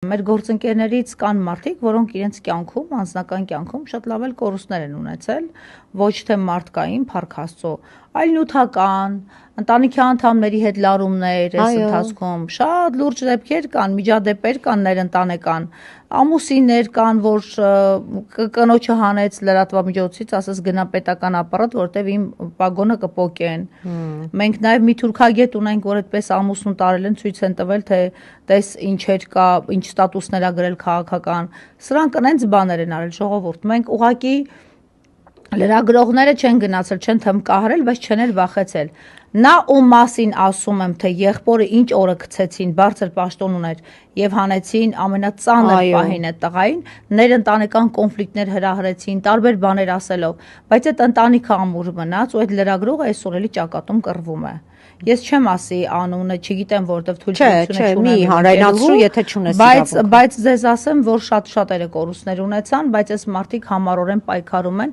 Մեր գործընկերներից կան մարդիկ, որոնք իրենց կյանքում, անձնական կյանքում շատ լավ էլ կորուստներ են ունեցել, ոչ թե մարդկային, փառք Աստծո, այլ նյութական, ընտանիքի անդամների հետ լարումներ այս ընթացքում, շատ լուրջ դեպքեր կան, միջադեպեր կան ներընտանեկան, ամուսիններ կան, որ կնոջը հանեց լրատվամիջոցից, ասես գնա պետական ապարատ, որտեվ իմ պագոնը կպոկեն։ Մենք նաև մի թուրքագետ ունենք, որ այդպես ամուսնու տարել են, ցույց են տվել, թե տես ինչեր կա, ինչ ստատուսներ ա գրել քաղաքական։ Սրանք այնց բաներ են արել ժողովուրդ։ Մենք ուղղակի լրագրողները չեն գնացել, չեն թմկահարել, բայց չեն էլ վախեցել։ Նա ում մասին ասում եմ, թե եղբորը ինչ օրը գցեցին, բարձր պաշտոն ուներ եւ հանեցին ամենածանր պահին այդ տղային, ներընտանեկան կոնֆլիկտներ հրահրեցին, տարբեր բաներ ասելով, բայց այդ ընտանիքը ամուր մնաց ու այդ լրագրողը այսօր էլի ճակատում կռվում է։ Ես չեմ ասի անունը, չգիտեմ որտեվ թույլտվությունը չունեմ։ Մի հանրայնացրու, եթե չունես բայց ձեզ ասեմ, որ շատ շատերը կորուստներ ունեցան, բայց այս մարդիկ համառորեն պայքարում են